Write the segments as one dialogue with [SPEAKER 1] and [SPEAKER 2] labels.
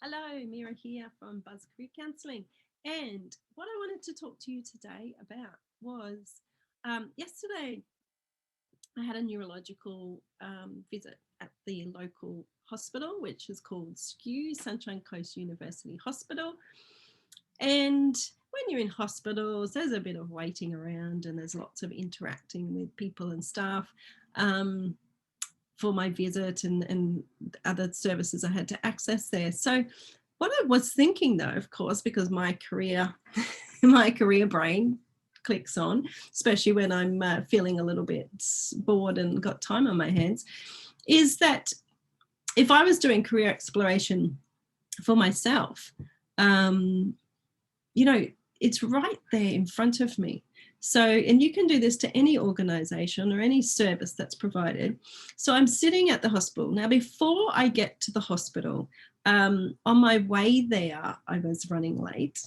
[SPEAKER 1] Hello, Mira here from Buzz Career Counselling. And what I wanted to talk to you today about was yesterday I had a neurological visit at the local hospital, which is called SKU, Sunshine Coast University Hospital. And when you're in hospitals, there's a bit of waiting around and there's lots of interacting with people and staff. For my visit and other services I had to access there. So what I was thinking though, of course, because my career brain clicks on, especially when I'm feeling a little bit bored and got time on my hands, is that if I was doing career exploration for myself, it's right there in front of me. So, and you can do this to any organization or any service that's provided. So I'm sitting at the hospital. Now, before I get to the hospital, on my way there, I was running late.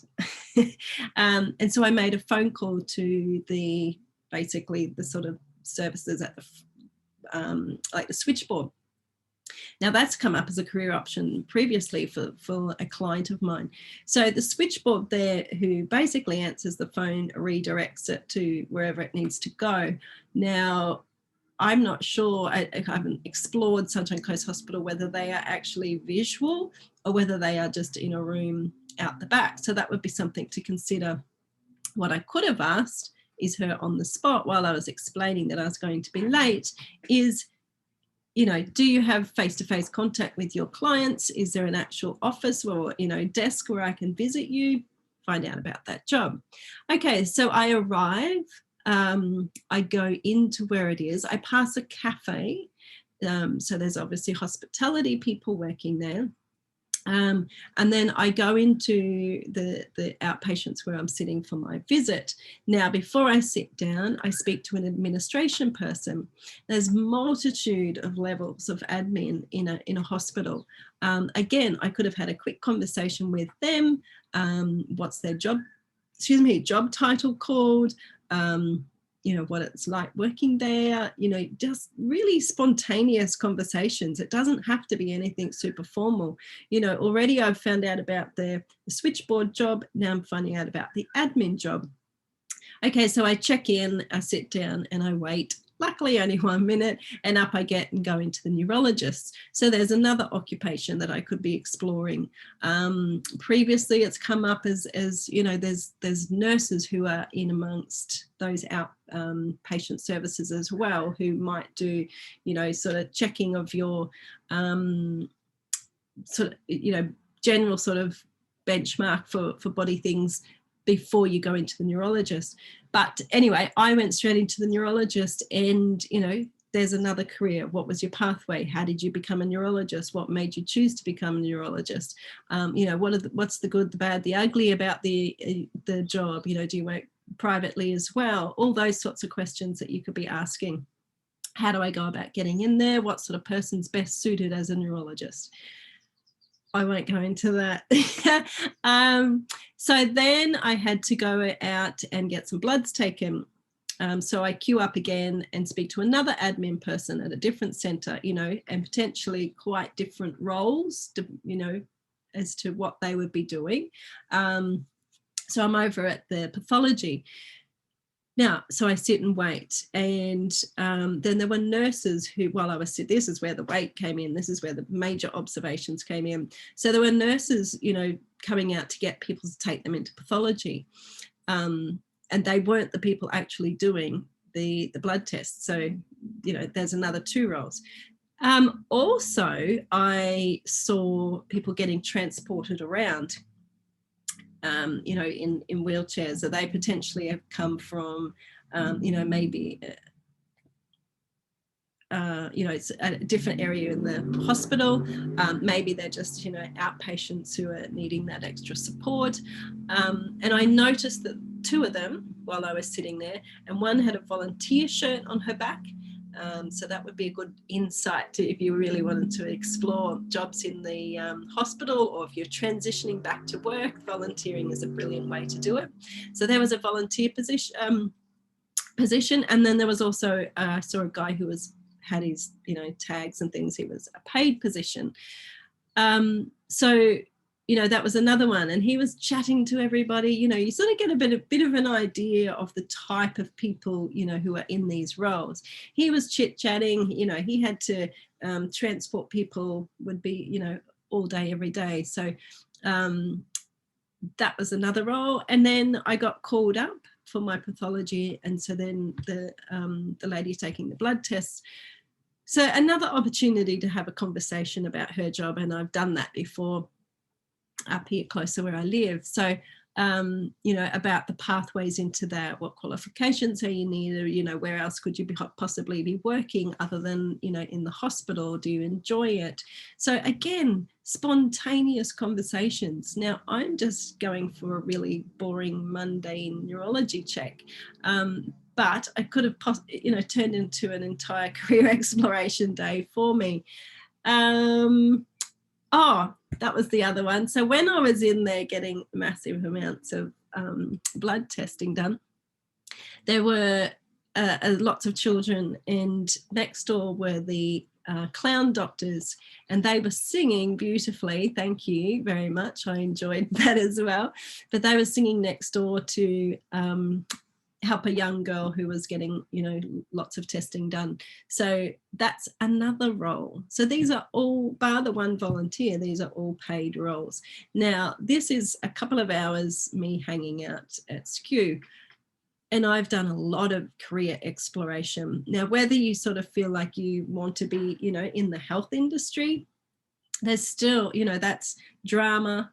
[SPEAKER 1] And so I made a phone call to basically the sort of services at the, like the switchboard. Now that's come up as a career option previously for a client of mine. So the switchboard there, who basically answers the phone, redirects it to wherever it needs to go. Now, I'm not sure, I haven't explored Sunshine Coast Hospital, whether they are actually visual or whether they are just in a room out the back. So that would be something to consider. What I could have asked is her on the spot while I was explaining that I was going to be late is, do you have face-to-face contact with your clients? Is there an actual office or, desk where I can visit you? Find out about that job. Okay, so I arrive, I go into where it is. I pass a cafe. So there's obviously hospitality people working there. And then I go into the outpatients where I'm sitting for my visit. Now, before I sit down, I speak to an administration person. There's multitude of levels of admin in a hospital. Again, I could have had a quick conversation with them. What's their job title called? What it's like working there, just really spontaneous conversations. It doesn't have to be anything super formal. Already I've found out about the switchboard job. Now I'm finding out about the admin job. Okay, so I check in, I sit down and I wait. Luckily only 1 minute, and up I get and go into the neurologist. So there's another occupation that I could be exploring. Previously it's come up as there's nurses who are in amongst those outpatient services as well, who might do, sort of checking of your general sort of benchmark for body things before you go into the neurologist. But anyway, I went straight into the neurologist and, there's another career. What was your pathway? How did you become a neurologist? What made you choose to become a neurologist? What's the good, the bad, the ugly about the job? Do you work privately as well? All those sorts of questions that you could be asking. How do I go about getting in there? What sort of person's best suited as a neurologist? I won't go into that. So then I had to go out and get some bloods taken. So I queue up again and speak to another admin person at a different centre, and potentially quite different roles, as to what they would be doing. So I'm over at the pathology. Now, so I sit and wait, and then there were nurses who, while I was sitting, this is where the wait came in, this is where the major observations came in. So there were nurses, coming out to get people to take them into pathology, and they weren't the people actually doing the blood tests. So, there's another 2 roles. Also, I saw people getting transported around, in wheelchairs. So they potentially have come from, maybe, it's a different area in the hospital. Maybe they're just, outpatients who are needing that extra support. And I noticed that 2 of them, while I was sitting there, and one had a volunteer shirt on her back. So that would be a good insight to if you really wanted to explore jobs in the hospital, or if you're transitioning back to work, volunteering is a brilliant way to do it. So there was a volunteer position, and then there was also, I saw a guy who had his, tags and things. He was a paid position. So that was another one. And he was chatting to everybody. You sort of get a bit of an idea of the type of people, who are in these roles. He was chit-chatting, he had to transport people, would be, all day, every day. So that was another role. And then I got called up for my pathology. And so then the lady taking the blood tests. So another opportunity to have a conversation about her job. And I've done that before up here closer where I live. So, about the pathways into that, what qualifications are you need, or, where else could you possibly be working other than, in the hospital? Do you enjoy it? So again, spontaneous conversations. Now I'm just going for a really boring, mundane neurology check. But I could have, turned into an entire career exploration day for me. That was the other one. So when I was in there getting massive amounts of blood testing done, there were lots of children, and next door were the clown doctors, and they were singing beautifully. Thank you very much. I enjoyed that as well. But they were singing next door to help a young girl who was getting, lots of testing done. So that's another role. So these are all, bar the one volunteer, these are all paid roles. Now, this is a couple of hours me hanging out at SKU, and I've done a lot of career exploration. Now, whether you sort of feel like you want to be, in the health industry, there's still, that's drama,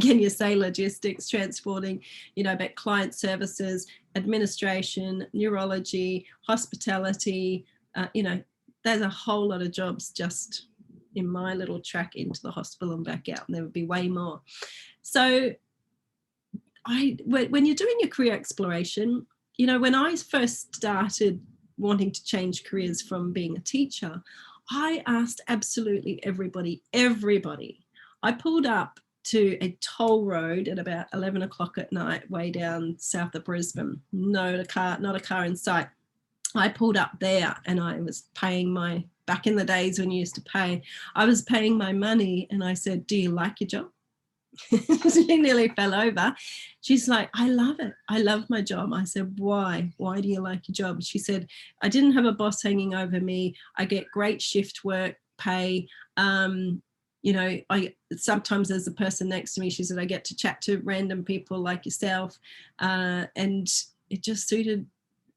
[SPEAKER 1] can you say logistics, transporting, but client services, administration, neurology, hospitality, there's a whole lot of jobs just in my little track into the hospital and back out, and there would be way more. So when you're doing your career exploration, when I first started wanting to change careers from being a teacher, I asked absolutely everybody. I pulled up to a toll road at about 11 o'clock at night, way down south of Brisbane. Not a car in sight. I pulled up there, and I was paying back in the days when you used to pay, I was paying my money, and I said, "Do you like your job?" She nearly fell over. She's like, "I love it. I love my job." I said, "Why? Why do you like your job?" She said, "I didn't have a boss hanging over me. I get great shift work pay. I sometimes there's a person next to me," she said, "I get to chat to random people like yourself." And it just suited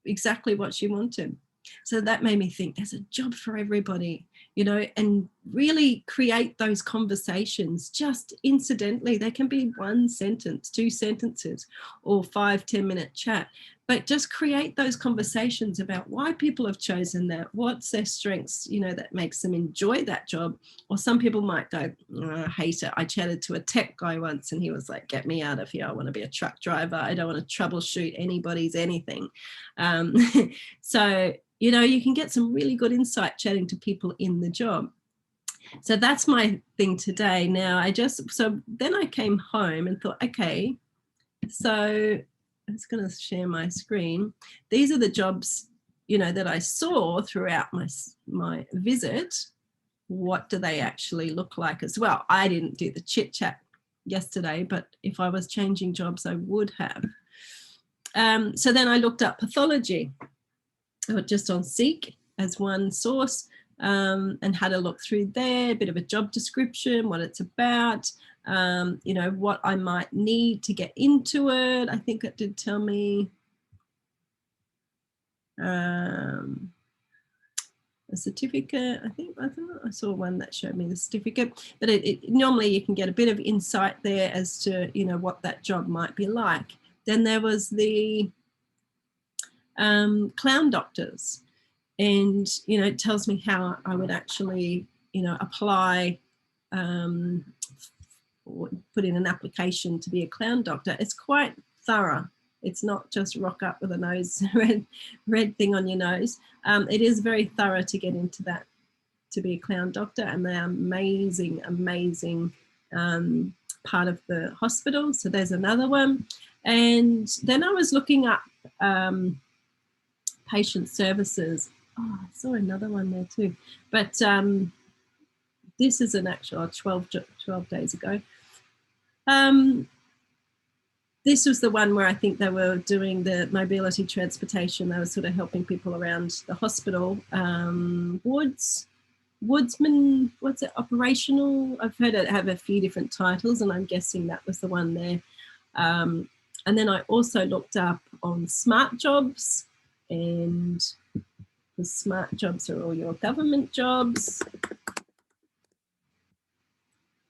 [SPEAKER 1] exactly what she wanted. So that made me think there's a job for everybody, and really create those conversations just incidentally. They can be one sentence, 2 sentences, or 5-10 minute chat, but just create those conversations about why people have chosen that, what's their strengths, that makes them enjoy that job. Or some people might go, "Oh, I hate it." I chatted to a tech guy once, and he was like, "Get me out of here. I want to be a truck driver. I don't want to troubleshoot anybody's anything." So, you can get some really good insight chatting to people in the job. So that's my thing today. Now, so then I came home and thought, okay, so I'm just going to share my screen. These are the jobs, that I saw throughout my visit. What do they actually look like as well? I didn't do the chit chat yesterday, but if I was changing jobs, I would have. So then I looked up pathology, just on Seek as one source, and had a look through there, a bit of a job description, what it's about, what I might need to get into it. I think it did tell me a certificate. I thought I saw one that showed me the certificate, but normally you can get a bit of insight there as to, what that job might be like. Then there was the clown doctors, and it tells me how I would actually apply, put in an application to be a clown doctor. It's quite thorough. It's not just rock up with a nose red thing on your nose. It is very thorough to get into that, to be a clown doctor, and they're amazing part of the hospital. So there's another one. And then I was looking up patient services. Oh, I saw another one there too. But this is an actual 12 days ago. This was the one where I think they were doing the mobility transportation. They were sort of helping people around the hospital. Woodsman, what's it, operational? I've heard it have a few different titles, and I'm guessing that was the one there. And then I also looked up on smart jobs, and the smart jobs are all your government jobs.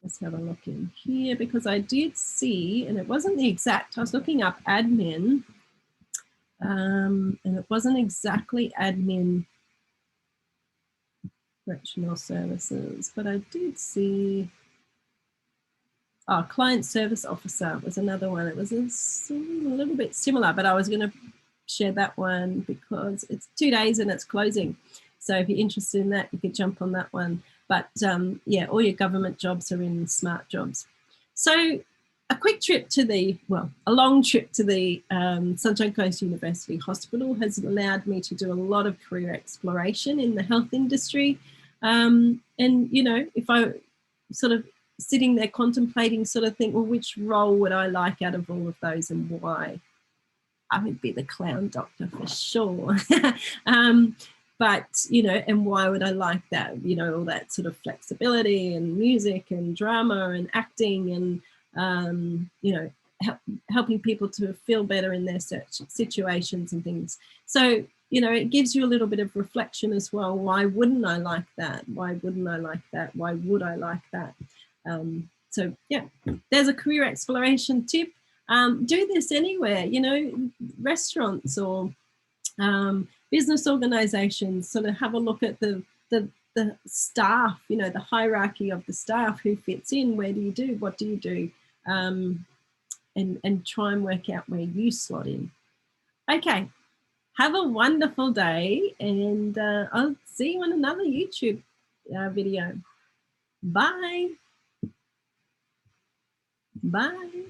[SPEAKER 1] Let's have a look in here, because I did see, and it wasn't the exact, I was looking up admin, and it wasn't exactly admin correctional services, but I did see, client service officer was another one. It was a little bit similar, but I was going to share that one because it's 2 days and it's closing. So if you're interested in that, you could jump on that one. But yeah, all your government jobs are in smart jobs. So a quick trip to a long trip to the Sunshine Coast University Hospital has allowed me to do a lot of career exploration in the health industry. And, you know, if I sort of sitting there contemplating, sort of think, well, which role would I like out of all of those and why? I would be the clown doctor for sure. But, you know, and why would I like that? You know, all that sort of flexibility and music and drama and acting and, you know, helping people to feel better in their situations and things. So, you know, it gives you a little bit of reflection as well. Why wouldn't I like that? Why wouldn't I like that? Why would I like that? So, yeah, there's a career exploration tip. Do this anywhere, you know, restaurants or business organizations, sort of have a look at the staff, you know, the hierarchy of the staff, who fits in, where do you do, what do you do, and try and work out where you slot in. Okay, have a wonderful day, and I'll see you on another YouTube video. Bye. Bye.